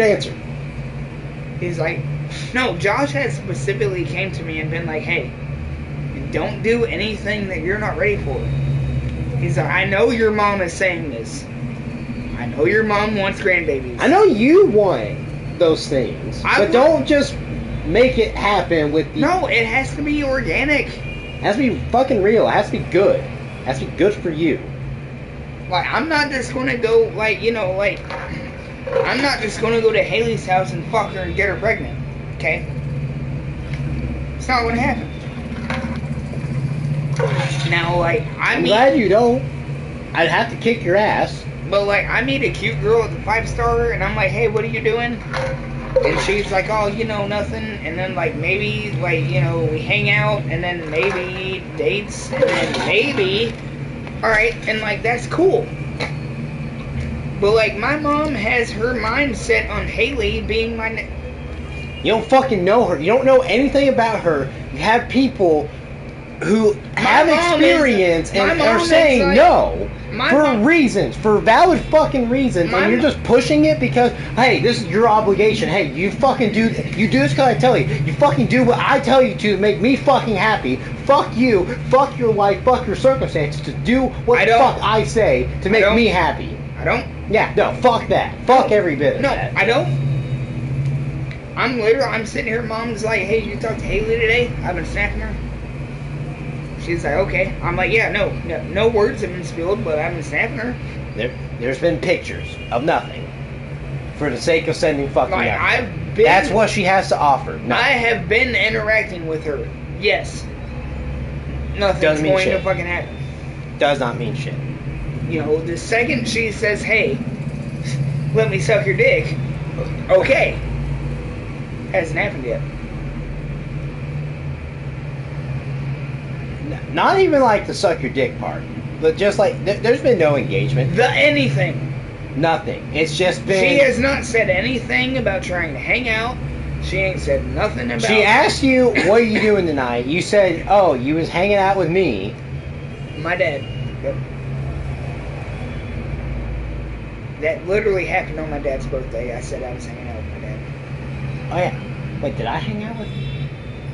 answer. He's like, no, Josh has specifically came to me and been like, hey, don't do anything that you're not ready for. He's like, I know your mom is saying this. I know your mom wants grandbabies. I know you want those things, but don't just make it happen with the... No, it has to be organic. It has to be fucking real. It has to be good. It has to be good for you. Like, I'm not just going to go, like, you know, like... I'm not just going to go to Haley's house and fuck her and get her pregnant. Okay? It's not going to happen. Now, like, I'm glad you don't. I'd have to kick your ass. But, like, I meet a cute girl at the 5-star, and I'm like, hey, what are you doing? And she's like, oh, you know, nothing. And then, like, maybe, like, you know, we hang out, and then maybe dates, and then maybe... Alright, and, like, that's cool. But, like, my mom has her mind set on Haley being my... You don't fucking know her. You don't know anything about her. You have people who have experience and are saying like, no for reasons, for valid fucking reasons, and you're just pushing it because, hey, this is your obligation. Hey, you fucking do this because I tell you. You fucking do what I tell you to make me fucking happy. Fuck you, fuck your life, fuck your circumstances, to do what the fuck I say to make me happy. I don't. Yeah, no, fuck that. Fuck every bit of that. No, I don't. I'm sitting here, mom's like, hey, you talked to Haley today? I've been snapping her. She's like, okay. I'm like, yeah, no words have been spilled, but I've been snapping her. There's been pictures of nothing. For the sake of sending fucking nothing. That's what she has to offer. Nothing. I have been interacting with her. Yes. Nothing's going to fucking happen. Does not mean shit. You know, the second she says, hey, let me suck your dick, okay. Hasn't happened yet. Not even like the suck your dick part, but just like there's been no engagement. Anything. Nothing. It's just been. She has not said anything about trying to hang out. She ain't said nothing about. She asked you, "What are you doing tonight?" You said, "Oh, you was hanging out with me." My dad. Yep. That literally happened on my dad's birthday. I said I was hanging out with my dad. Oh yeah. Wait, did I hang out with you?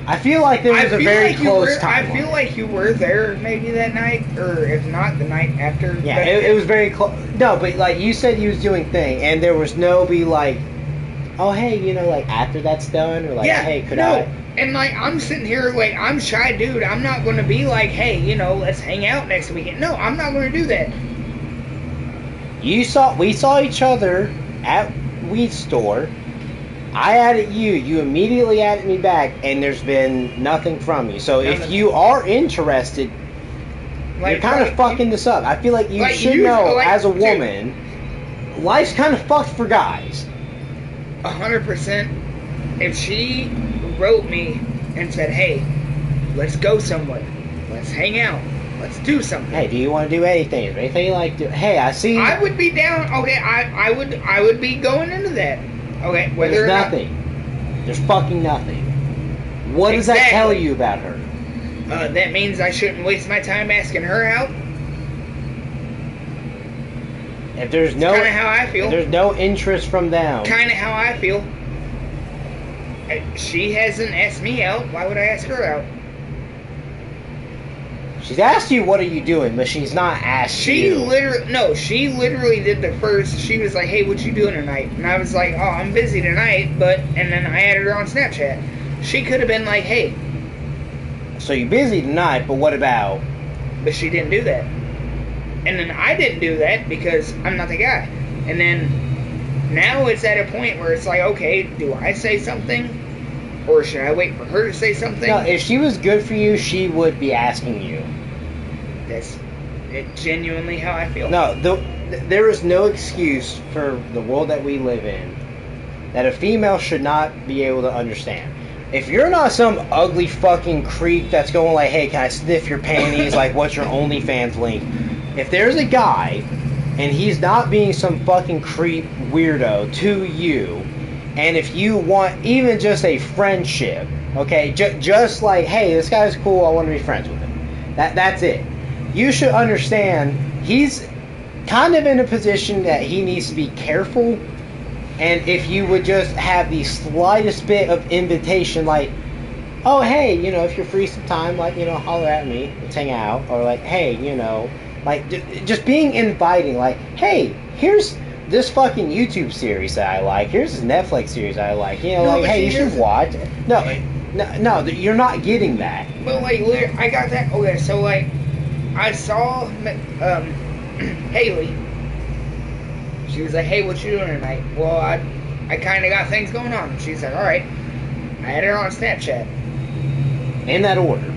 I feel like there was a very close time. I feel like you were there maybe that night, or if not, the night after. Yeah, it was very close. No, but like you said, you was doing thing, and there was no be like, oh hey, you know, like after that's done, or like, hey, could I? And like I'm sitting here, like I'm shy, dude. I'm not going to be like, hey, you know, let's hang out next weekend. No, I'm not going to do that. We saw each other at weed store. I added you. You immediately added me back, and there's been nothing from you. So if you are interested, you're kind of fucking this up. I feel like you should know, as a woman, life's kind of fucked for guys. 100%. If she wrote me and said, hey, let's go somewhere. Let's hang out. Let's do something. Hey, do you want to do anything? Is there anything you like to... Hey, I see... I would be down. Okay, I would be going into that. Okay, whether there's nothing. There's fucking nothing. What does that tell you about her? That means I shouldn't waste my time asking her out. If there's no... Kind of how I feel. If there's no interest from them. Kind of how I feel. She hasn't asked me out. Why would I ask her out? She's asked you, what are you doing? But she's not asked you. She literally did the first. She was like, hey, what you doing tonight? And I was like, oh, I'm busy tonight. But, and then I added her on Snapchat. She could have been like, hey. So you're busy tonight, but what about? But she didn't do that. And then I didn't do that because I'm not the guy. And then now it's at a point where it's like, okay, do I say something? Or should I wait for her to say something? No, if she was good for you, she would be asking you. That's genuinely how I feel. No, there is no excuse for the world that we live in that a female should not be able to understand. If you're not some ugly fucking creep that's going like, hey, can I sniff your panties? Like, what's your OnlyFans link? If there's a guy and he's not being some fucking creep weirdo to you, and if you want even just a friendship, okay, just like, hey, this guy's cool, I want to be friends with him. That's it. You should understand he's kind of in a position that he needs to be careful And if you would just have the slightest bit of invitation, like, oh, hey, you know, if you're free sometime, like, you know, holler at me, let's hang out. Or like, hey, you know, like, just being inviting, like, hey, here's this fucking YouTube series that I like. Here's this Netflix series I like. You know, No, like, but hey, you see, should watch. No, you're not getting that. But like, I got that. Okay, so like, I saw Haley. She was like, "Hey, what you doing tonight?" Well, I kind of got things going on. She's like, "All right." I had her on Snapchat. In that order.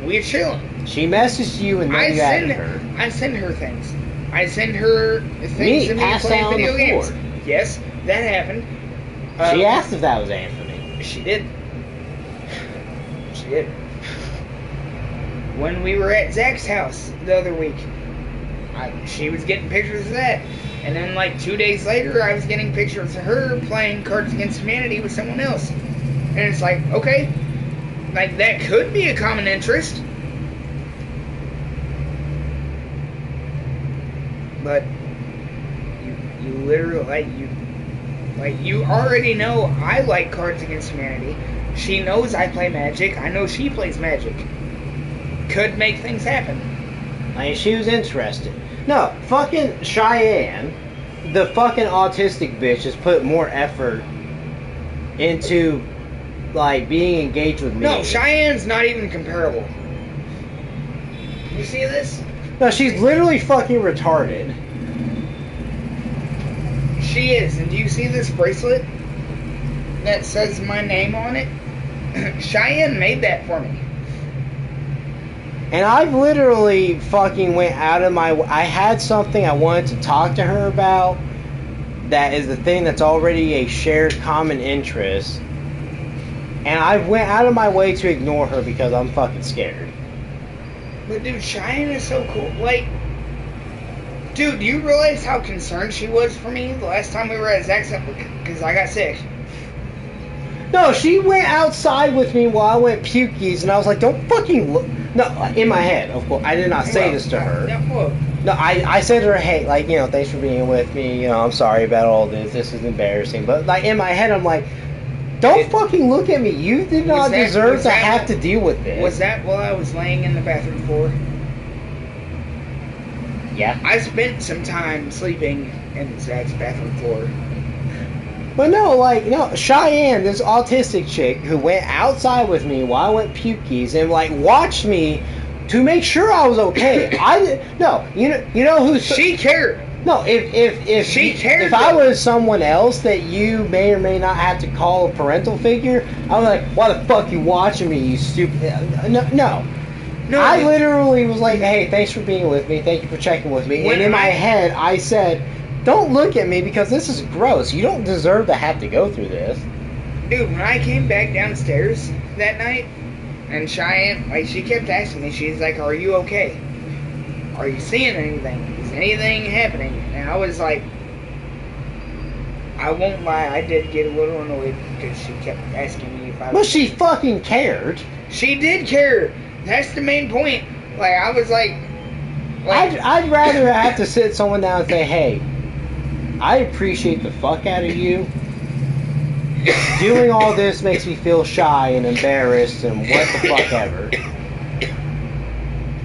We're chilling. She messaged you and then you added her. I send her things. I send her things Me, of me passed playing out on video the games. floor. Yes, that happened. She asked if that was Anthony. She did. She did. When we were at Zach's house the other week, she was getting pictures of that. And then like 2 days later, I was getting pictures of her playing Cards Against Humanity with someone else. And it's like, okay, like that could be a common interest. But you literally, you already know I like Cards Against Humanity. She knows I play Magic. I know she plays Magic. Could make things happen. I mean, she was interested. No, fucking Cheyenne, the fucking autistic bitch, has put more effort into, like, being engaged with me. No, Cheyenne's not even comparable. You see this? No, she's literally fucking retarded. She is. And do you see this bracelet that says my name on it? Cheyenne made that for me. And I've literally fucking went out of my... I had something I wanted to talk to her about that is the thing that's already a shared common interest. And I went out of my way to ignore her because I'm fucking scared. But dude, Cheyenne is so cool. Like, dude, do you realize how concerned she was for me the last time we were at Zach's because I got sick? No, she went outside with me while I went pukies, and I was like, don't fucking look. No, in my head, of course. I did not say this to her. No, I said to her, hey, like, you know, thanks for being with me. You know, I'm sorry about all this. This is embarrassing. But, like, in my head, I'm like, don't fucking look at me. You did not deserve to have to deal with this. Was that while I was laying in the bathroom floor? Yeah. I spent some time sleeping in Zach's bathroom floor. But no, like, no, Cheyenne, this autistic chick who went outside with me while I went pukies and, like, watched me to make sure I was okay. You know who... She cared. No, if she cared, if I was someone else that you may or may not have to call a parental figure, I was like, why the fuck you watching me, you stupid... No. I literally was like, hey, thanks for being with me. Thank you for checking with me. And in my head, I said, don't look at me because this is gross. You don't deserve to have to go through this. Dude, when I came back downstairs that night, and Cheyenne, like, she kept asking me, she's like, are you okay? Are you seeing anything? Is anything happening? And I was like, I won't lie, I did get a little annoyed because she kept asking me if I was... But she fucking cared. She did care. That's the main point. Like, I was like... I'd rather have to sit someone down and say, hey, I appreciate the fuck out of you. Doing all this makes me feel shy and embarrassed and what the fuck ever.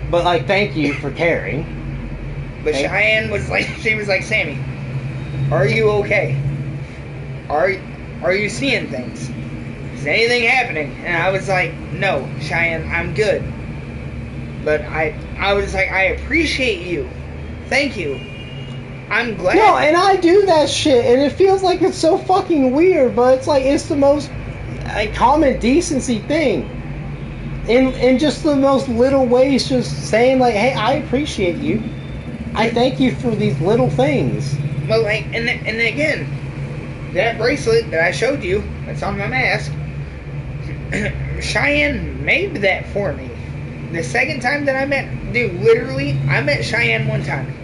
But, like, thank you for caring. But Cheyenne was like, she was like, Sammy, are you okay? Are you seeing things? Is anything happening? And I was like, no, Cheyenne, I'm good. But I was like, I appreciate you. Thank you. I'm glad. No, and I do that shit, and it feels like it's so fucking weird, but it's like, it's the most common decency thing. In just the most little ways, just saying, like, hey, I appreciate you. I thank you for these little things. But, like, and again, that bracelet that I showed you, that's on my mask, Cheyenne made that for me. The second time that I met, dude, literally, I met Cheyenne one time.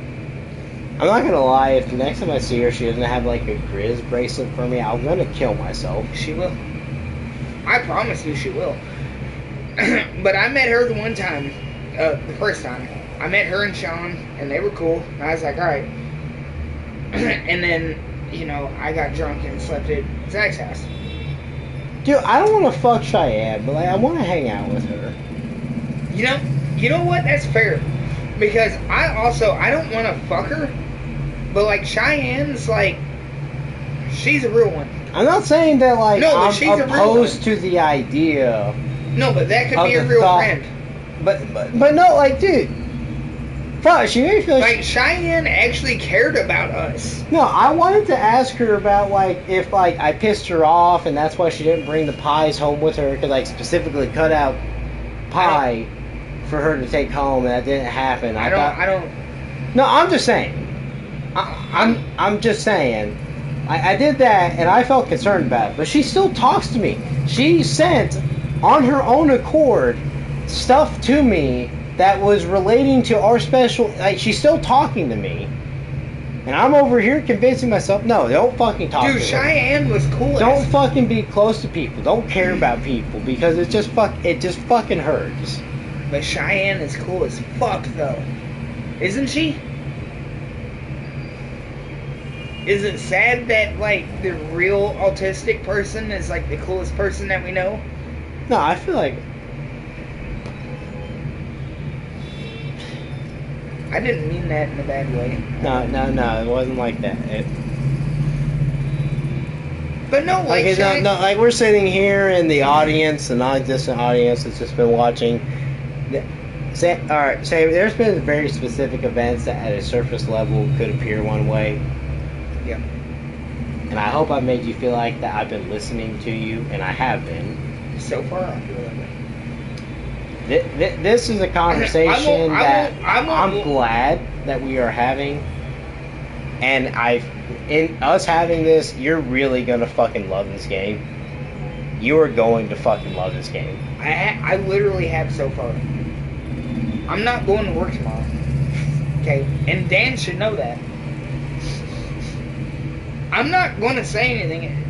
I'm not gonna lie, if the next time I see her, she doesn't have, like, a Grizz bracelet for me, I'm gonna kill myself. She will. I promise you she will. But I met her the one time, the first time. I met her and Sean, and they were cool. And I was like, alright. And then you know, I got drunk and slept at Zach's house. Dude, I don't want to fuck Cheyenne, but like I want to hang out with her. You know what? That's fair. Because I don't want to fuck her, but like Cheyenne's like, she's a real one. I'm not saying that like No, but I'm she's a real opposed one. to the idea. No, but that could Of be a the real thought. friend. But no, like dude, fuck, she made me feel Like Cheyenne actually cared about us. No, I wanted to ask her about like if like I pissed her off and that's why she didn't bring the pies home with her because like specifically cut out pie for her to take home and that didn't happen. I don't. No, I'm just saying. I'm just saying. I did that and I felt concerned about it, but she still talks to me. She sent on her own accord stuff to me that was relating to our special. Like she's still talking to me. And I'm over here convincing myself, no, don't fucking talk to Dude, her. Cheyenne was cool. Don't fucking be close to people. Don't care about people because it just fucking hurts. But Cheyenne is cool as fuck, though. Isn't she? Is it sad that, like, the real autistic person is, like, the coolest person that we know? No, I feel like I didn't mean that in a bad way. no, it wasn't like that. But no, like, Like we're sitting here in the audience, the non-existent audience that's just been watching. There's been very specific events that at a surface level could appear one way. Yeah. And I hope I made you feel like that I've been listening to you, and I have been. So far, I feel that way. This is a conversation I'm glad that we are having. And in us having this, you're really gonna fucking love this game. You are going to fucking love this game. I literally have so far. I'm not going to work tomorrow. Okay? And Dan should know that. I'm not going to say anything.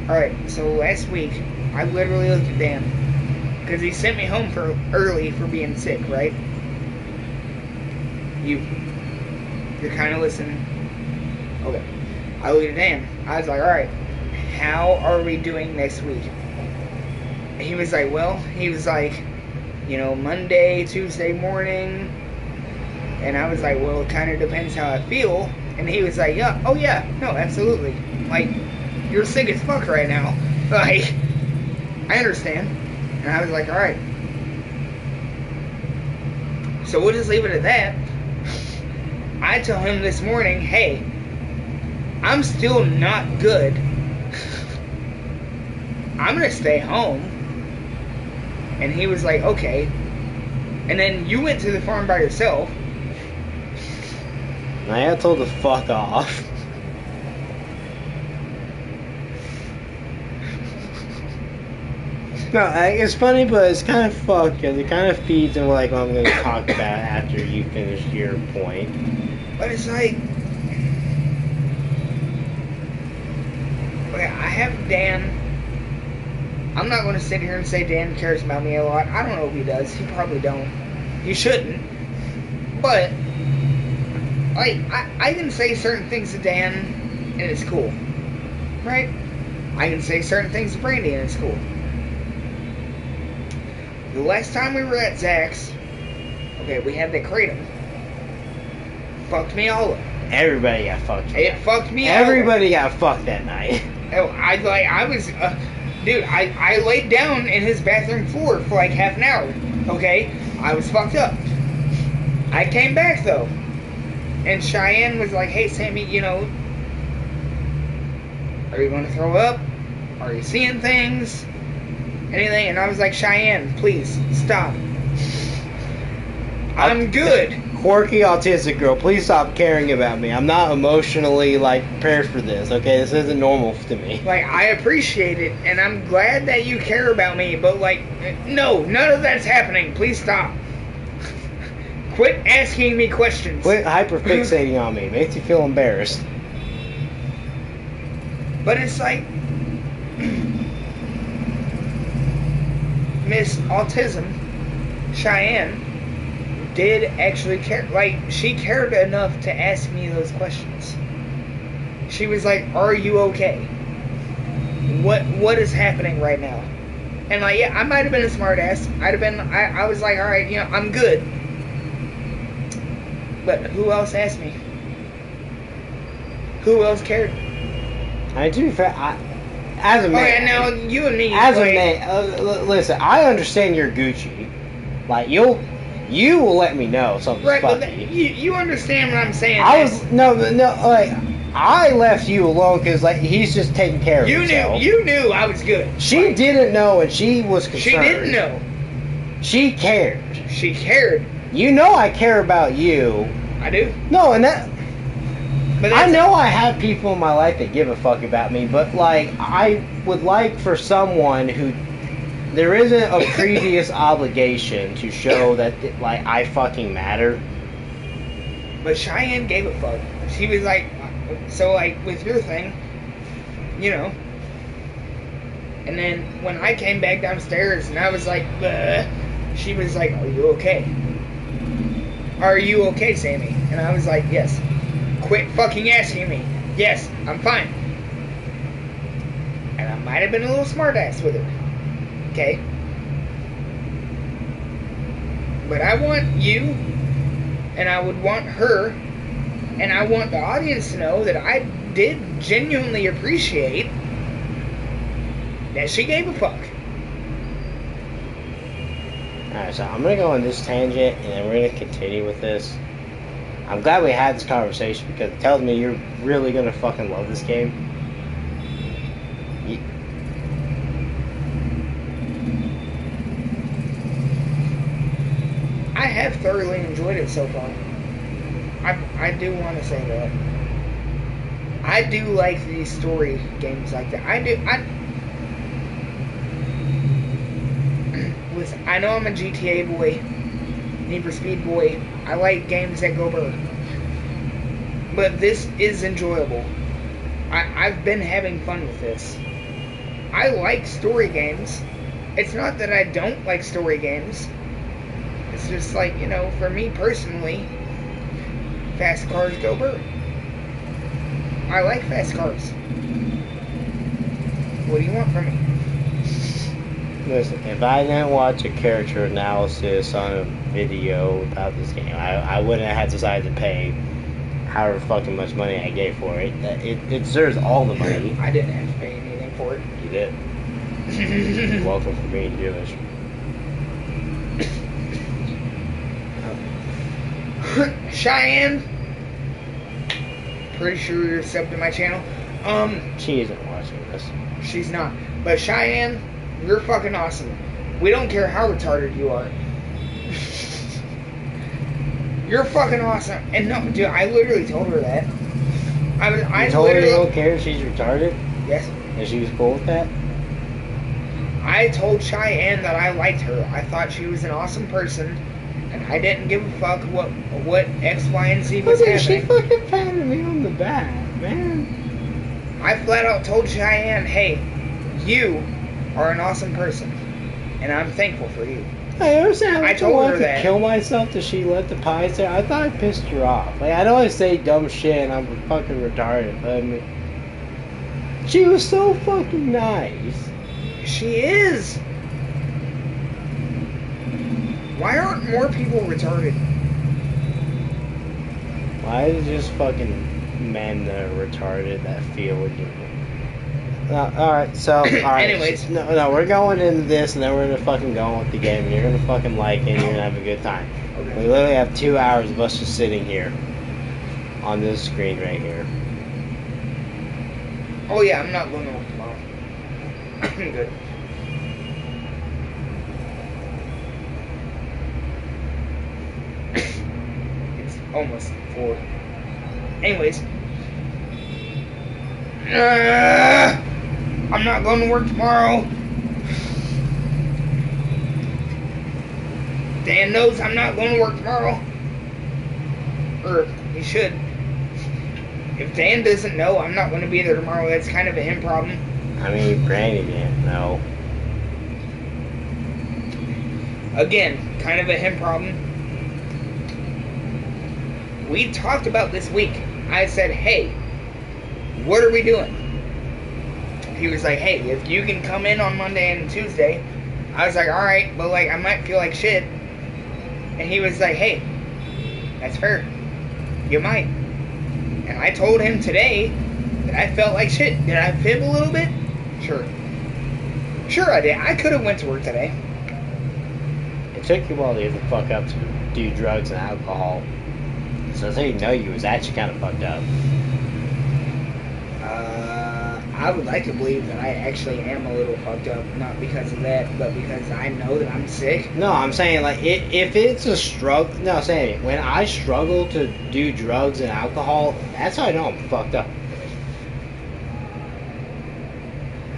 Alright, so last week, I literally looked at Dan. Because he sent me home early for being sick, right? You're kind of listening. Okay. I looked at Dan. I was like, alright, how are we doing next week? And he was like, Monday, Tuesday morning. And I was like, well, it kind of depends how I feel. And he was like, yeah, oh yeah, no, absolutely. Like, you're sick as fuck right now. Like, I understand. And I was like, alright. So we'll just leave it at that. I tell him this morning, hey, I'm still not good. I'm gonna stay home. And he was like, okay. And then you went to the farm by yourself. I got told to fuck off. No, it's funny, but it's kind of fucked because it kind of feeds into like what I'm going to talk about after you finish your point. But it's like, okay, I have Dan. I'm not going to sit here and say Dan cares about me a lot. I don't know if he does. He probably don't. He shouldn't. But, like, I can say certain things to Dan, and it's cool. Right? I can say certain things to Brandy, and it's cool. The last time we were at Zach's, okay, we had the kratom. Fucked me all up. Everybody got fucked. It fucked me Everybody got fucked that night. Dude, I laid down in his bathroom floor for like half an hour. Okay? I was fucked up. I came back though. And Cheyenne was like, hey Sammy, are you going to throw up? Are you seeing things? Anything? And I was like, Cheyenne, please, stop. I'm good. Quirky autistic girl, please stop caring about me. I'm not emotionally prepared for this, okay? This isn't normal to me. Like, I appreciate it, and I'm glad that you care about me, but no, none of that's happening. Please stop. Quit asking me questions. Quit hyperfixating on me. It makes you feel embarrassed. But it's like, Miss Autism, Cheyenne, did actually care. Like, she cared enough to ask me those questions. She was like, "Are you okay? What is happening right now?" And like, yeah, I might have been a smart ass. I was like, all right, you know, I'm good. But who else asked me? Who else cared? I mean, to be fair, as a man. Okay, now you and me. As like, a man, listen, I understand you're Gucci. Like, you will let me know something's right? But fucky. you understand what I'm saying? Like, I left you alone because, like, he's just taking care of himself. You knew I was good. She didn't know, and she was concerned. She didn't know. She cared. She cared. You know I care about you. I do. No, and that... But I know I have people in my life that give a fuck about me, but, like, I would like for someone who... There isn't a previous obligation to show that, like, I fucking matter. But Cheyenne gave a fuck. She was like... So, like, with your thing, you know. And then when I came back downstairs and I was like, bleh, she was like, "Are you okay? Are you okay, Sammy?" And I was like, "Yes." "Quit fucking asking me." "Yes, I'm fine." And I might have been a little smartass with her. Okay? But I want you, and I would want her, and I want the audience to know that I did genuinely appreciate that she gave a fuck. Alright, so I'm gonna go on this tangent, and then we're gonna continue with this. I'm glad we had this conversation, because it tells me you're really gonna fucking love this game. I have thoroughly enjoyed it so far. I do want to say that. I do like these story games like that. Listen, I know I'm a GTA boy, Need for Speed boy. I like games that go burr. But this is enjoyable. I've been having fun with this. I like story games. It's not that I don't like story games. It's just like, you know, for me personally, fast cars go burr. I like fast cars. What do you want from me? Listen, if I didn't watch a character analysis on a video about this game, I wouldn't have decided to pay however fucking much money I gave for it. It deserves all the money. I didn't have to pay anything for it. You did. You're welcome for being Jewish. Cheyenne, pretty sure you're subbed to my channel. She isn't watching this. She's not. But Cheyenne, you're fucking awesome. We don't care how retarded you are. You're fucking awesome. And no, dude, I literally told her that. I told her you literally don't care if she's retarded? Yes. And she was cool with that? I told Cheyenne that I liked her. I thought she was an awesome person. And I didn't give a fuck what X, Y, and Z was happening. She fucking patted me on the back, man. I flat out told Cheyenne, "Hey, you are an awesome person, and I'm thankful for you." I understand. I told her that. Kill myself that she let the pies there. I thought I pissed her off. Like, I know I say dumb shit and I'm fucking retarded, but I mean, she was so fucking nice. She is. Why aren't more people retarded? Why is it just fucking men that are retarded that feel what you mean? Alright, so, alright. Anyways. No, we're going into this and then we're gonna fucking go on with the game and you're gonna fucking like it and you're gonna have a good time. Okay. We literally have 2 hours of us just sitting here on this screen right here. Oh yeah, I'm not going to work tomorrow. I'm good. It's almost 4. Anyways. I'm not going to work tomorrow. Dan knows I'm not going to work tomorrow. Or he should. If Dan doesn't know I'm not going to be there tomorrow, that's kind of a him problem. I mean, Granny didn't know. Again, kind of a him problem. we talked about this week. I said, hey, what are we doing? He was like, hey, if you can come in on Monday and Tuesday. I was like, alright, but like, I might feel like shit. And he was like, hey, that's fair. You might. And I told him today that I felt like shit. Did I fib a little bit? Sure. Sure I did. I could have went to work today. It took you a while to get the fuck up to do drugs and alcohol. So I think you was actually kind of fucked up. I would like to believe that I actually am a little fucked up, not because of that, but because I know that I'm sick. No, I'm saying, like, if it's a struggle... No, I'm saying, when I struggle to do drugs and alcohol, that's how I know I'm fucked up.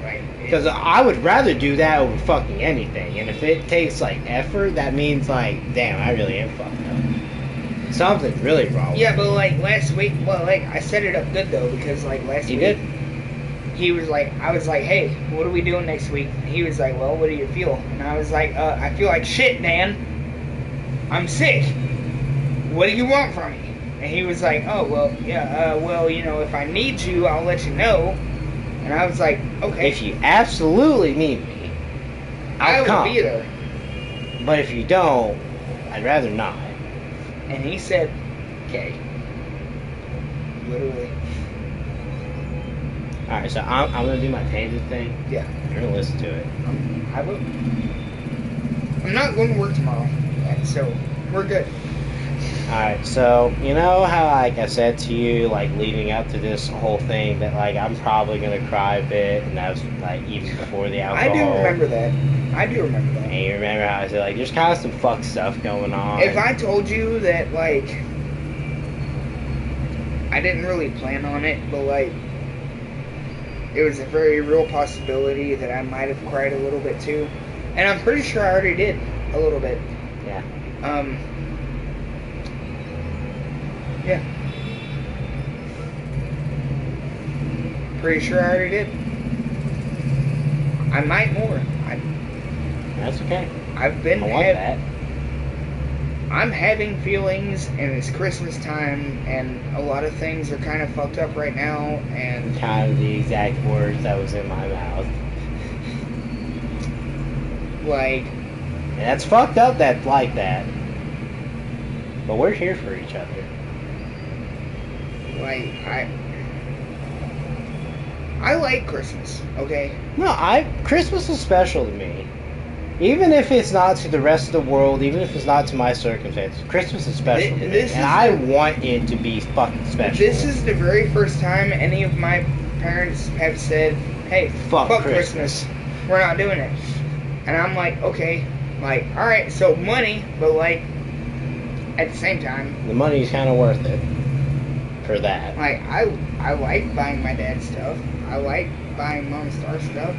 Right. Because I would rather do that over fucking anything. And if it takes, like, effort, that means, like, damn, I really am fucked up. Something's really wrong. Yeah, but, like, last week, well, like, I set it up good, though, because, like, last week... You did? He was like, I was like, hey, what are we doing next week? And he was like, well, what do you feel? And I was like, I feel like shit, man. I'm sick. What do you want from me? And he was like, oh, well, yeah, well, you know, if I need you, I'll let you know. And I was like, okay. If you absolutely need me, I'll come. be there. But if you don't, I'd rather not. And he said, okay. Literally. Alright, so I'm going to do my painted thing. Yeah. You're going to listen to it. I will. I'm not going to work tomorrow, so we're good. Alright, so, you know how, like, I said to you, like, leading up to this whole thing, that, like, I'm probably going to cry a bit, and that was, like, even before the alcohol. I do remember that. And you remember how I said, like, there's kind of some fucked stuff going on. If I told you that, like, I didn't really plan on it, but, like, it was a very real possibility that I might have cried a little bit too. And I'm pretty sure I already did a little bit. Yeah. Yeah. Pretty sure I already did. I might more. That's okay. I've been I want that. I'm having feelings, and it's Christmas time, and a lot of things are kind of fucked up right now, and... Kind of the exact words that was in my mouth. Like... And that's fucked up that like that. But we're here for each other. Like, I like Christmas, okay? No, Christmas is special to me. Even if it's not to the rest of the world, even if it's not to my circumstances, Christmas is special to me. And I want it to be fucking special. This is the very first time any of my parents have said, hey, fuck Christmas. We're not doing it. And I'm like, okay. Like, alright, so money, but like, at the same time... The money's kind of worth it. For that. Like, I like buying my dad stuff. I like buying Mom Star stuff.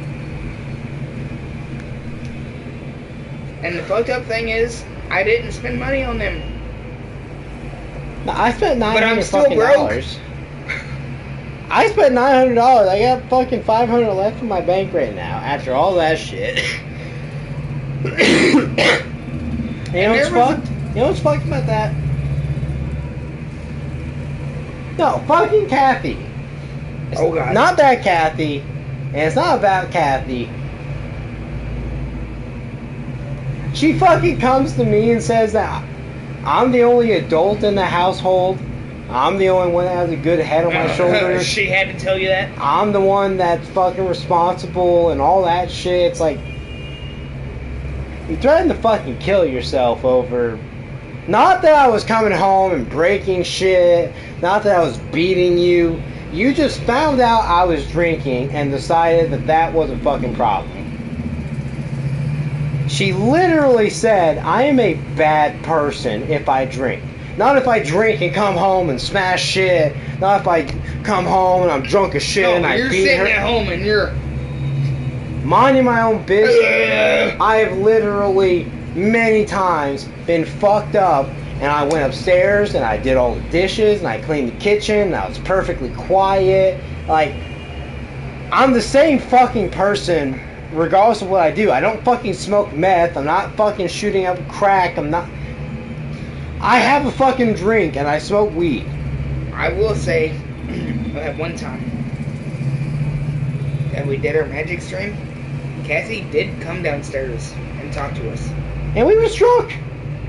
And the fucked up thing is, I didn't spend money on them. No, I spent $900 but I'm still broke. I spent $900. I got fucking $500 left in my bank right now after all that shit. You know what's fucked? You know what's fucked about that? No, fucking Kathy. It's God. Not that Kathy. And it's not about Kathy. She fucking comes to me and says that I'm the only adult in the household. I'm the only one that has a good head on my shoulders. She had to tell you that? I'm the one that's fucking responsible and all that shit. It's like, you threatened to fucking kill yourself over... Not that I was coming home and breaking shit. Not that I was beating you. You just found out I was drinking and decided that that was a fucking problem. She literally said, I am a bad person if I drink. Not if I drink and come home and smash shit. Not if I come home and I'm drunk as shit and I beat her. You're sitting at home and you're... minding my own business. I have literally many times been fucked up and I went upstairs and I did all the dishes and I cleaned the kitchen and I was perfectly quiet. Like, I'm the same fucking person regardless of what I do. I don't fucking smoke meth. I'm not fucking shooting up crack. I'm not... I have a fucking drink and I smoke weed. I will say, at one time that we did our magic stream, Cassie did come downstairs and talk to us. And we was drunk.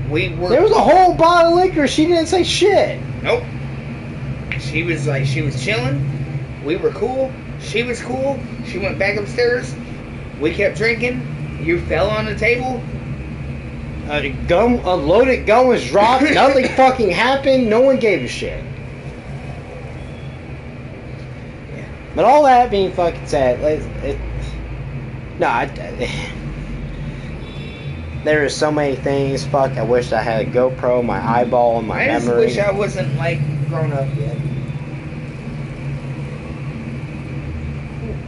There was a whole bottle of liquor. She didn't say shit. Nope. She was chilling. We were cool. She was cool. She went back upstairs. We kept drinking. You fell on the table. A loaded gun was dropped. Nothing fucking happened. No one gave a shit. Yeah. But all that being fucking said, there is so many things. Fuck, I wish I had a GoPro, my eyeball, and my I just memory. wish I wasn't grown up yet.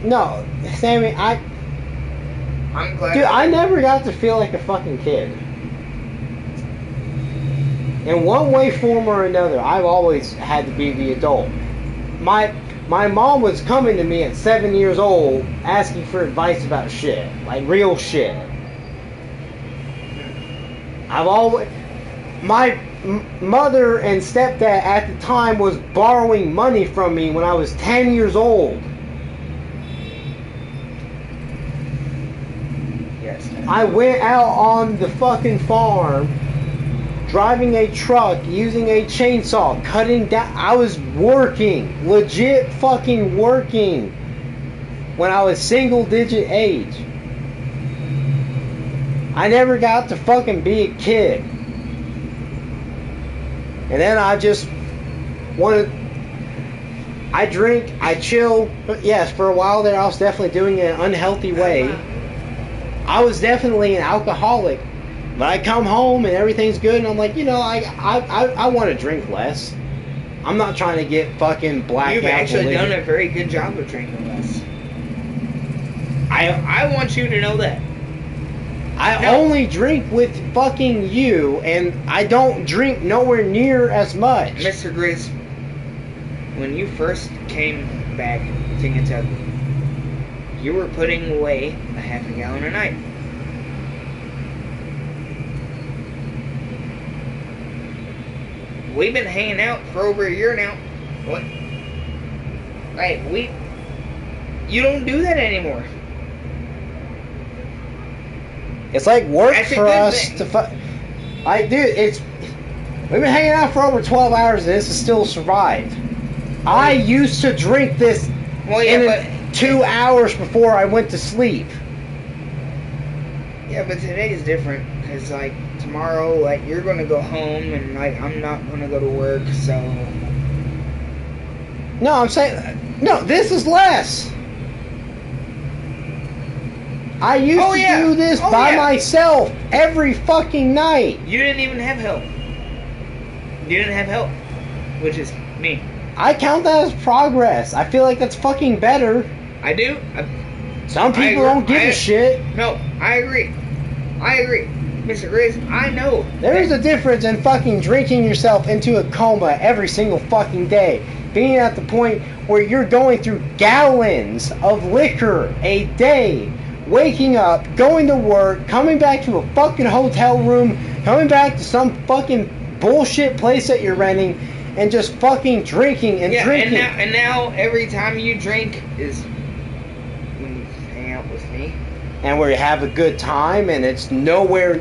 No, Sammy, I'm glad. Dude, I never got to feel like a fucking kid. In one way, form, or another, I've always had to be the adult. My mom was coming to me at 7 years old asking for advice about shit. Like real shit. My mother and stepdad at the time was borrowing money from me when I was 10 years old. Yes. I went out on the fucking farm, driving a truck, using a chainsaw, cutting down. I was working, legit fucking working, when I was single digit age. I never got to fucking be a kid. And then I just wanted. I drink, I chill. But yes, for a while there, I was definitely doing it in an unhealthy way. I was definitely an alcoholic. But I come home and everything's good, and I'm like, I want to drink less. I'm not trying to get fucking blacked out. You've actually done a very good job of drinking less. I want you to know that. I only drink with fucking you, and I don't drink nowhere near as much. Mr. Grizz, when you first came back to Kentucky, you were putting away a half a gallon a night. We've been hanging out for over a year now. What? You don't do that anymore. It's like work That's a for good us thing. to we've been hanging out for over 12 hours and this is still survived. I used to drink this in 2 hours before I went to sleep. Yeah, but today is different because tomorrow, you're gonna go home and I'm not gonna go to work, so. No, I'm saying no. This is less. I used to do this by myself every fucking night. You didn't even have help. You didn't have help, which is me. I count that as progress. I feel like that's fucking better. I do. Some people don't give a shit. No, I agree. Mr. Grizz, I know. There's a difference in fucking drinking yourself into a coma every single fucking day. Being at the point where you're going through gallons of liquor a day. Waking up, going to work, coming back to a fucking hotel room, coming back to some fucking bullshit place that you're renting, and just fucking drinking and drinking. And now every time you drink is when you hang out with me. And where you have a good time, and it's nowhere.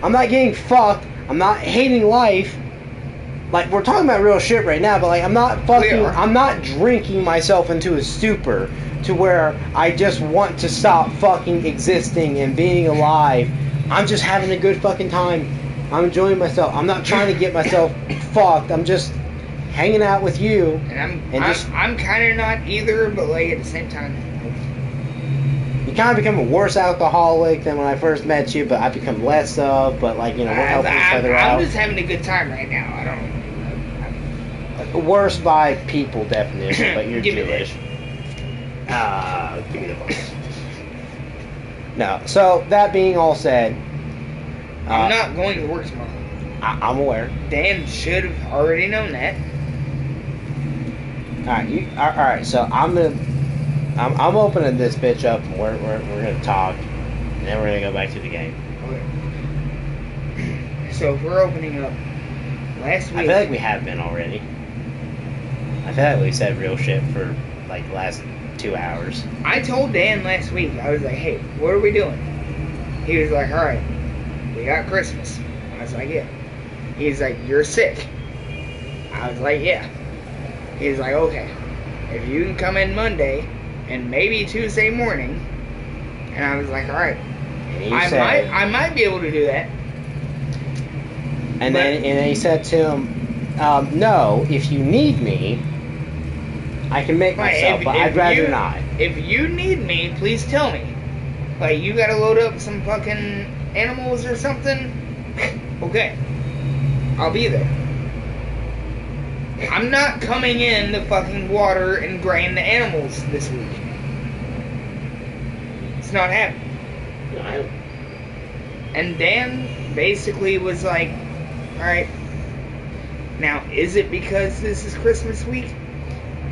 I'm not getting fucked. I'm not hating life. Like, we're talking about real shit right now, but I'm not drinking myself into a stupor to where I just want to stop fucking existing and being alive. I'm just having a good fucking time. I'm enjoying myself. I'm not trying to get myself fucked. I'm just hanging out with you. And I'm kind of not either, but at the same time. You kind of become a worse alcoholic than when I first met you, but I become less of. But we're helping each other out. I'm just having a good time right now. I don't. Worse by people definition, but you're Give Jewish. Give me the book. No. So that being all said, I'm not going to work tomorrow. I'm aware. Dan should have already known that. All right. So I'm opening this bitch up, and we're gonna talk, and then we're gonna go back to the game. Okay. So if we're opening up, last week. I feel like we have been already. I feel like we said real shit for like the last 2 hours. I told Dan last week, I was like, hey, what are we doing? He was like, alright, we got Christmas. I was like, yeah. He's like, you're sick. I was like, yeah. He's like, okay. If you can come in Monday and maybe Tuesday morning. And I was like, alright. I might be able to do that. And then he said to him, no, if you need me, I can make myself, but I'd rather not. If you need me, please tell me. Like, you gotta load up some fucking animals or something? Okay. I'll be there. I'm not coming in to fucking water and grain the animals this week. It's not happening. No. And Dan basically was like, alright, now, is it because this is Christmas week?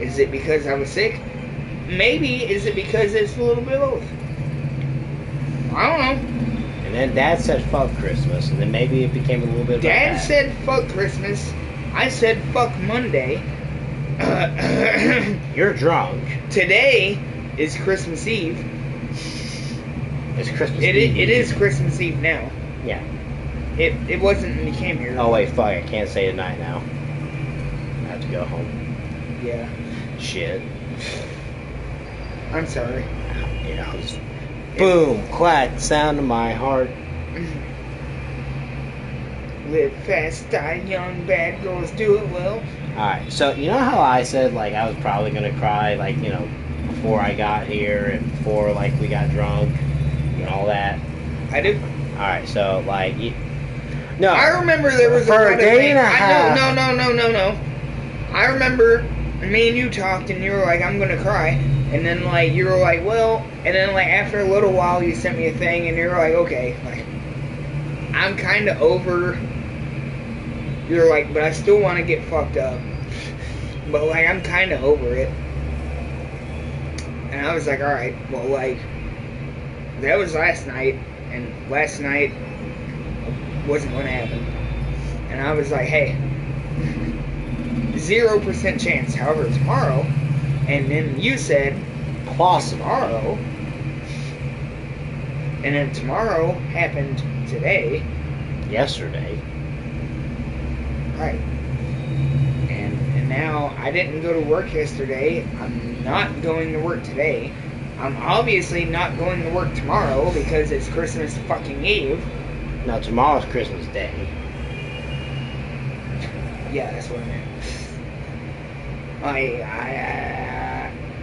Is it because I was sick? Maybe. Is it because it's a little bit of both? I don't know. And then Dad said fuck Christmas, and then maybe it became a little bit about Dad that. said fuck Christmas. I said fuck Monday. You're drunk. Today is Christmas Eve. It's Christmas It Eve. is Christmas Eve now. Yeah. It wasn't when you came here. Oh wait, fuck! I can't say goodnight now. I have to go home. Yeah. Shit. I'm sorry. You know, just boom, clack, sound of my heart. Live fast, die young, bad girls do it well. Alright, so you know how I said like I was probably gonna cry like, you know, before I got here and before like we got drunk and all that? I do. Alright, so like no. I remember there was for a a day and a half. No. I remember me and you talked and you were like, I'm gonna cry. And then like you were like, well, and then like after a little while you sent me a thing and you were like, okay, like I'm kinda over. You're like, but I still wanna get fucked up. But like I'm kinda over it. And I was like, alright, well like that was last night, and last night wasn't gonna happen. And I was like, hey, 0% chance. However, tomorrow, and then you said, Possible. tomorrow, and then tomorrow happened today. Yesterday. Right. And now I didn't go to work yesterday. I'm not going to work today. I'm obviously not going to work tomorrow because it's Christmas fucking Eve. No, tomorrow's Christmas Day. Yeah, that's what I meant.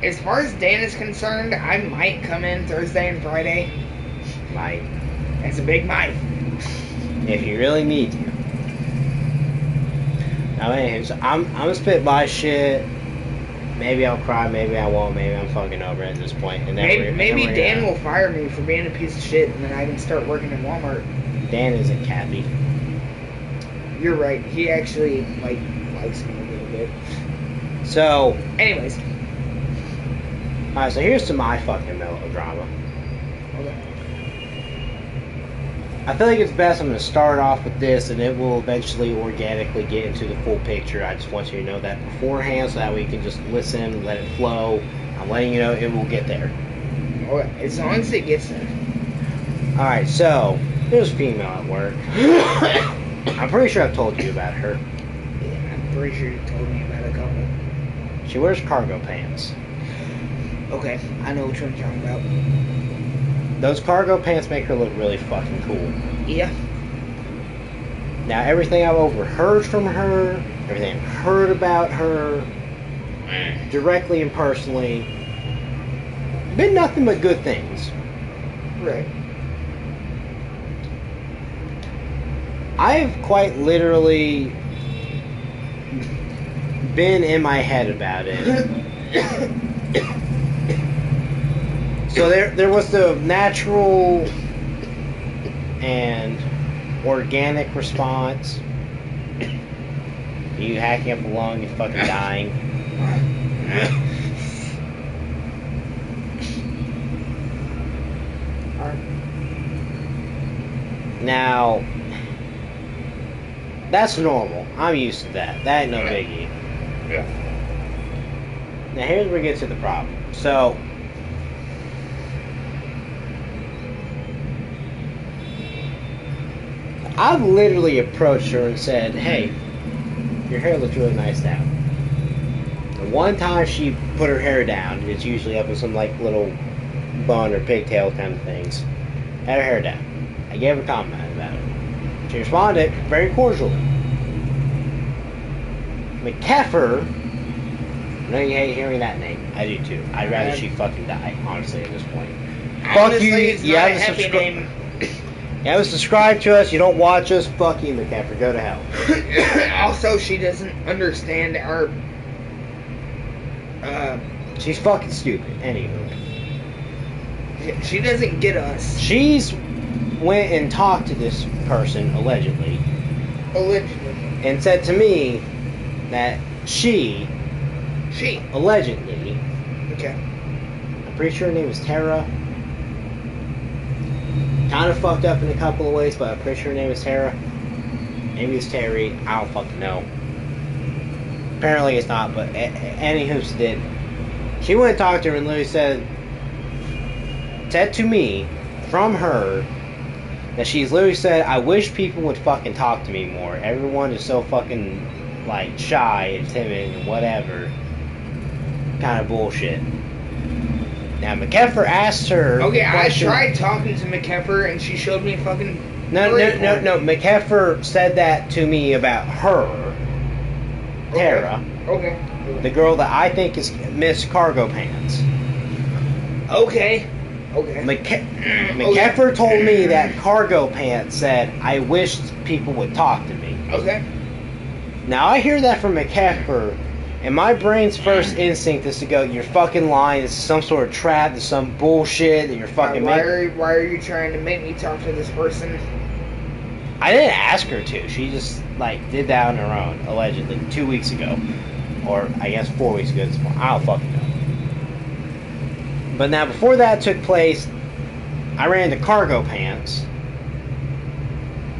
As far as Dan is concerned, I might come in Thursday and Friday. Might. That's a big might. If you really need to. Now, anyway, so I'm gonna spit my shit. Maybe I'll cry, maybe I won't, maybe I'm fucking over it at this point. And then Maybe Dan will fire me for being a piece of shit, and then I can start working in Walmart. Dan isn't Cappy. You're right. He actually likes me a little bit. So, Anyways, alright, so here's to my fucking melodrama. okay. I feel like it's best I'm going to start off with this, and it will eventually organically get into the full picture. I just want you to know that beforehand so that way you can just listen, let it flow. I'm letting you know it will get there. Okay. As long as it gets there. Alright, so, there's a female at work. I'm pretty sure I've told you about her. Yeah, I'm pretty sure you told me about a couple. She wears cargo pants. Okay, I know which one you're talking about. Those cargo pants make her look really fucking cool. Yeah. Now, everything I've overheard from her, everything I've heard about her, directly and personally, been nothing but good things. Right. I've quite literally been in my head about it. So there was the natural and organic response. You hacking up a lung, you fucking dying. Now, That's normal. I'm used to that. That ain't no biggie. Yeah. Now here's where we get to the problem. So, I've literally approached her and said, hey, your hair looks really nice now. The one time she put her hair down, it's usually up with some like little bun or pigtail kind of things, had her hair down. I gave her a compliment about it. She responded very cordially. McKeffer, I know you hate hearing that name. I do too. I'd rather she fucking die, honestly, at this point. Honestly, Fuck you. it's You not a haven't happy subscribed. name. You haven't subscribed to us. You don't watch us. Fuck you, McCaffrey. Go to hell. Also, she doesn't understand our. She's fucking stupid. Anywho, She doesn't get us. she's went and talked to this person allegedly, Allegedly. and said to me that she allegedly, Okay. I'm pretty sure her name was Tara. Kind of fucked up in a couple of ways, but I'm pretty sure her name was Tara. Maybe it's Terry. I don't fucking know. Apparently it's not, but anywho, did. She went and talked to her and literally said to me, from her, that she's literally said, I wish people would fucking talk to me more. Everyone is so fucking, like, shy and timid and whatever. Kind of bullshit. Now, McKeffer asked her... Okay, I question- tried talking to McKeffer and she showed me fucking. No. McKeffer said that to me about her, Tara, Okay. the girl that I think is Miss Cargo Pants. Okay. McKeffer told me that Cargo Pants said, I wished people would talk to me. Okay. Now, I hear that from McKeffer, and my brain's first instinct is to go, you're fucking lying, this is some sort of trap, this is some bullshit that you're fucking Why making. are you trying to make me talk to this person? I didn't ask her to. She just, like, did that on her own, allegedly, 2 weeks ago. Or, I guess, 4 weeks ago. I don't fucking know. But now, before that took place, I ran into Cargo Pants.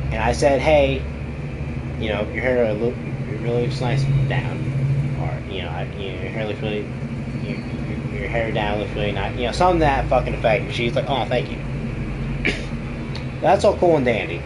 And I said, hey, you know, your hair really looks nice down. Or, you know, your hair looks really... Your hair down looks really nice. You know, something to that fucking effect. And she's like, oh, thank you. That's all cool and dandy.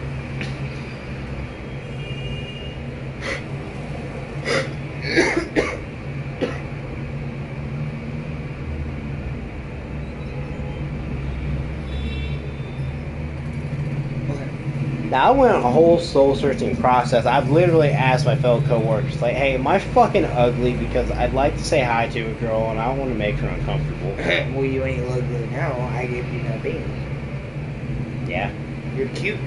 Now, I went on a whole soul-searching process. I've literally asked my fellow co-workers, like, hey, am I fucking ugly? Because I'd like to say hi to a girl, and I don't want to make her uncomfortable. Well, you ain't ugly now. I gave you that bean. Yeah. You're cute.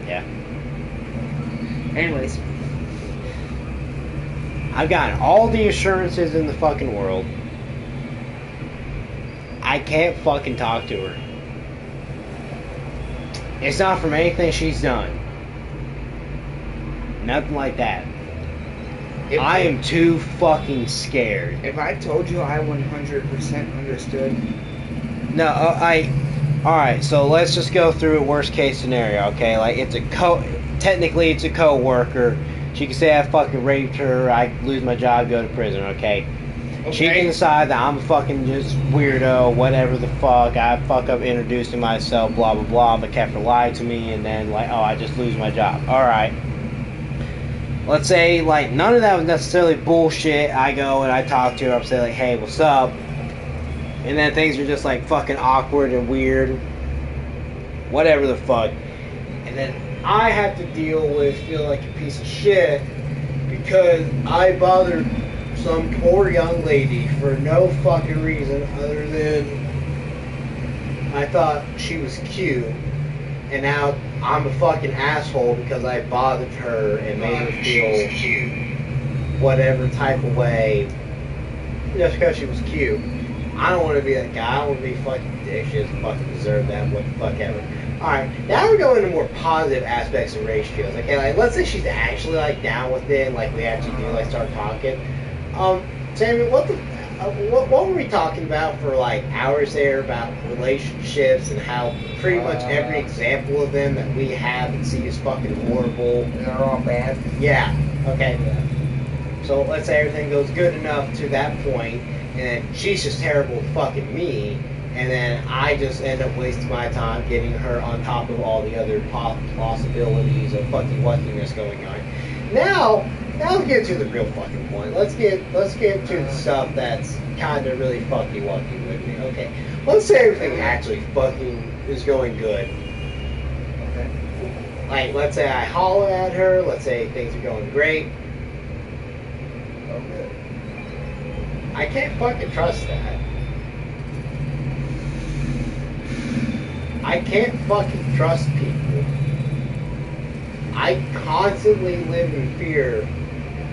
Yeah. Anyways. I've gotten all the assurances in the fucking world. I can't fucking talk to her. It's not from anything she's done. Nothing like that. I am too fucking scared. If I told you I 100% understood. No, alright, so let's just go through a worst case scenario, okay? Like, technically it's a co-worker. She can say I fucking raped her, I lose my job, go to prison, okay? She can decide that I'm a fucking just weirdo, whatever the fuck, I fuck up introducing myself, blah blah blah, but Kefir lied to me, and then like, oh, I just lose my job. Alright. Let's say, like, none of that was necessarily bullshit. I go and I talk to her, I'm saying like, hey, what's up? And then things are just like fucking awkward and weird. Whatever the fuck. And then I have to deal with feeling like a piece of shit because I bothered some poor young lady for no fucking reason other than I thought she was cute, and now I'm a fucking asshole because I bothered her and made her feel whatever type of way just because she was cute. I don't want to be that guy. I don't want to be fucking dick. She doesn't fucking deserve that. What the fuck ever. Alright, now we're going into more positive aspects of ratios. Okay, like, let's say she's actually, like, down with it, and, like, we actually do, like, start talking. Sammy, what the... what were we talking about for like hours there about relationships and how pretty much every example of them that we have and see is fucking horrible. They're all bad. Yeah. Okay. So let's say everything goes good enough to that point, and then she's just terrible fucking me, and then I just end up wasting my time getting her on top of all the other possibilities of fucking wackiness going on. Now let's get to the real fucking point. Let's get to the stuff that's kind of really fucky wucky with me. Okay, let's say everything actually fucking is going good. Okay. Like, let's say I holler at her. Let's say things are going great. Okay. I can't fucking trust that. I can't fucking trust people. I constantly live in fear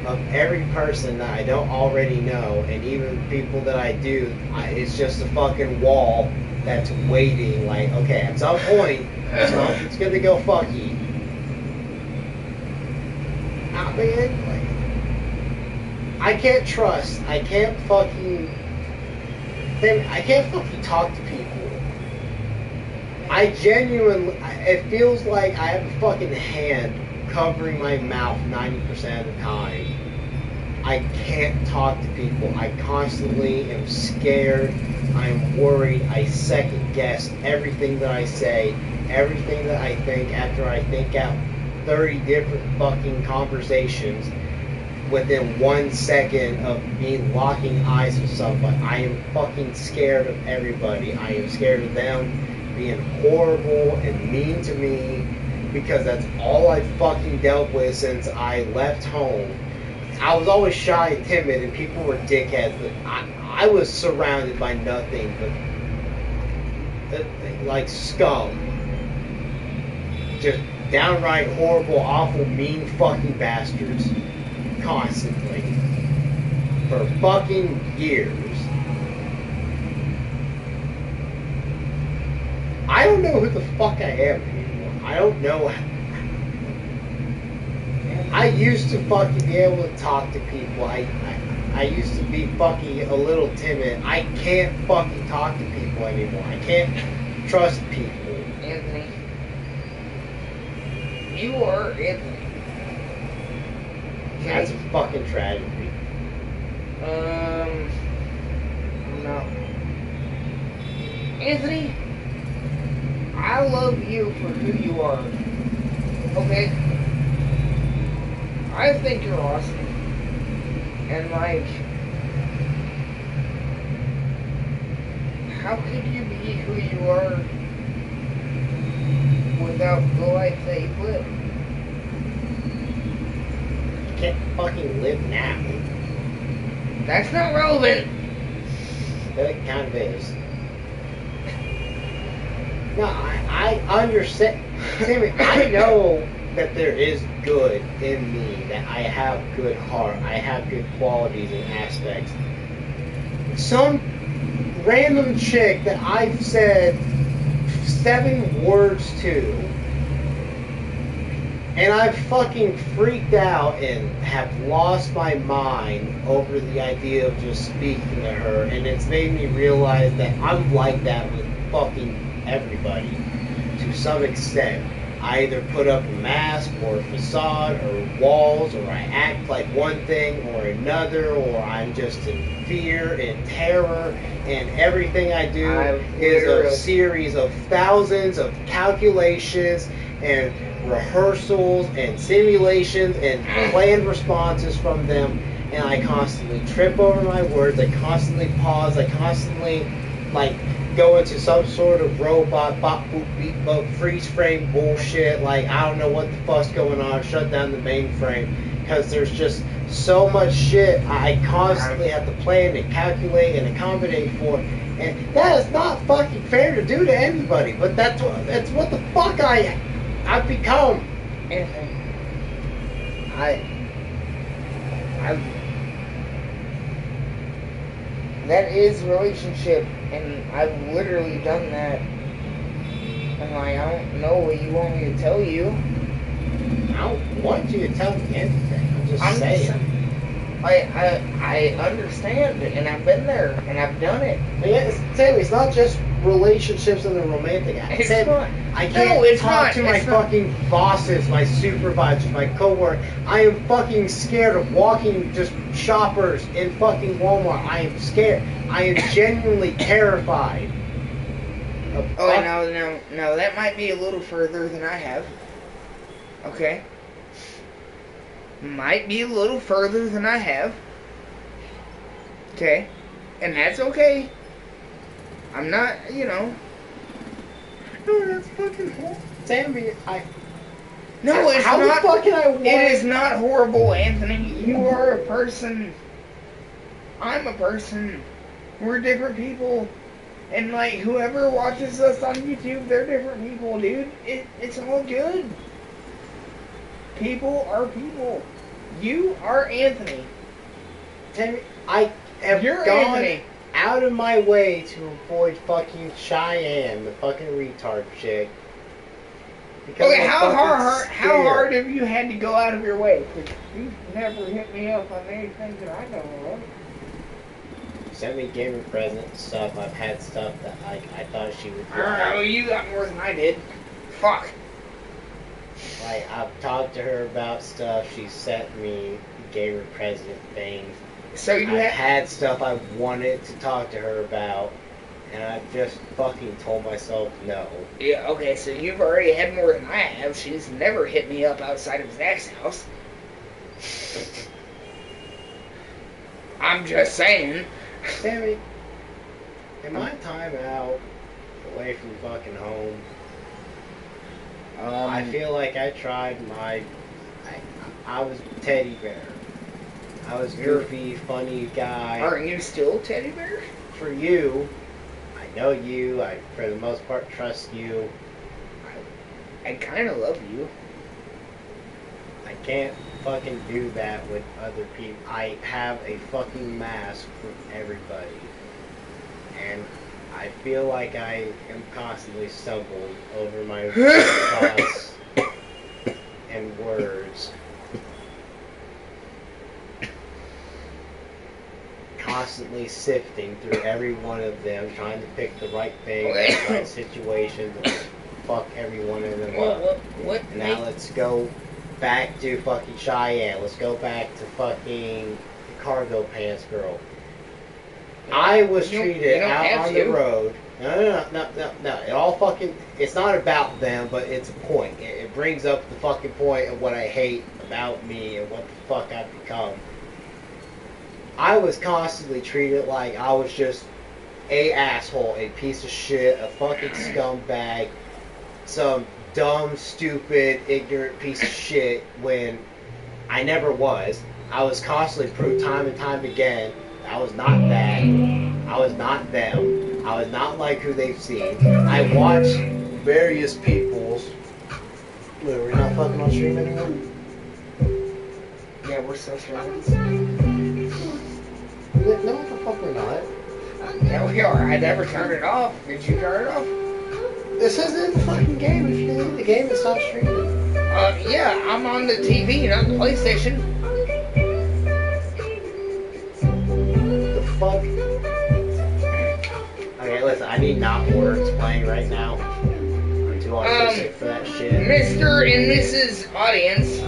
of every person that I don't already know, and even people that I do. It's just a fucking wall that's waiting. Like, okay, at some point, it's gonna go fucky. Ah, man, like, I can't trust. I can't fucking talk to people. I genuinely, it feels like I have a fucking hand covering my mouth 90% of the time. I can't talk to people. I constantly am scared. I'm worried. I second guess everything that I say, everything that I think after I think out 30 different fucking conversations within 1 second of me locking eyes with somebody. I am fucking scared of everybody. I am scared of them being horrible and mean to me, because that's all I've fucking dealt with since I left home. I was always shy and timid, and people were dickheads, but I was surrounded by nothing but like scum. Just downright horrible, awful, mean fucking bastards. Constantly. For fucking years. I don't know who the fuck I am anymore. I don't know. I used to fucking be able to talk to people. I used to be fucking a little timid. I can't fucking talk to people anymore. I can't trust people. Anthony. You are Anthony. That's a fucking tragedy. No. Anthony, I love you for who you are. Okay? I think you're awesome. And like, how could you be who you are without the life that you live? You can't fucking live now. That's not relevant. That kind of is. No, I understand. I know that there is good in me, that I have good heart, I have good qualities and aspects. Some random chick that I've said 7 words to, and I've fucking freaked out and have lost my mind over the idea of just speaking to her, and it's made me realize that I'm like that with fucking everybody to some extent. I either put up a mask or a facade or walls, or I act like one thing or another, or I'm just in fear and terror, and everything I do is a series of thousands of calculations and rehearsals and simulations and planned responses from them, and I constantly trip over my words, I constantly pause, I constantly like go into some sort of robot bop boop beep boop freeze frame bullshit, like I don't know what the fuck's going on, shut down the mainframe, because there's just so much shit I constantly have to plan and calculate and accommodate for, and that is not fucking fair to do to anybody, but that's what the fuck I've become. Anthony. That is relationship, and I've literally done that. And like, I don't know what you want me to tell you. I don't want you to tell me anything. I'm just saying. I understand, and I've been there, and I've done it. But yeah, Sammy, it's not just relationships and the romantic aspect. It's Sammy, not. I can't No, it's talk not. to my It's not. fucking bosses, my supervisors, my coworkers. I am fucking scared of walking just shoppers in fucking Walmart. I am scared. I am genuinely terrified. Of Oh, no, that might be a little further than I have. Okay. Might be a little further than I have. Okay. And that's okay. I'm not, No, that's fucking horrible. Sammy, No, it's how not. the fuck can I want? It is not horrible, Anthony. You are a person. I'm a person. We're different people. And, like, whoever watches us on YouTube, they're different people, dude. It's all good. People are people. You are Anthony. Sammy, I have You're gone Anthony. out of my way to avoid fucking Cheyenne, the fucking retard chick. Because Okay, I'm how fucking how scared. hard have you had to go out of your way? 'Cause you've never hit me up on anything that I know of. Sent me gamer present stuff. I've had stuff that I thought she would Oh, like. you got more than I did. Fuck. Like, I've talked to her about stuff. She sent me gamer present things. So you I had. had stuff I wanted to talk to her about, and I just fucking told myself no. Yeah, okay, so you've already had more than I have. She's never hit me up outside of Zach's house. I'm just saying. Sammy, in my time out away from fucking home, I feel like I tried I was teddy bear. I was goofy, funny guy. Aren't you still Teddy Bear? For you, I know you. I, for the most part, trust you. I kind of love you. I can't fucking do that with other people. I have a fucking mask for everybody. And I feel like I am constantly stumbling over my thoughts and words. Constantly sifting through every one of them, trying to pick the right thing, the right situation, to fuck every one of them up. What? Now let's go back to fucking Cheyenne. Let's go back to fucking cargo pants girl. I was You don't treated have out on to. the road. No. It all fucking. It's not about them, but it's a point. It brings up the fucking point of what I hate about me and what the fuck I've become. I was constantly treated like I was just a asshole, a piece of shit, a fucking scumbag, some dumb, stupid, ignorant piece of shit when I never was. I was constantly proved time and time again I was not that. I was not them. I was not like who they've seen. I watched various people's. Wait, we're not fucking on stream anymore? Yeah, we're so strong. No, the fuck we're not. Yeah, we are. I never turned it off. Did you turn it off? This isn't the fucking game. If you leave the game, it's not streaming. Yeah, I'm on the TV, not the PlayStation. The fuck? Okay, listen, I need not words playing right now. I'm too autistic for that shit. Mr. and Mrs. Audience,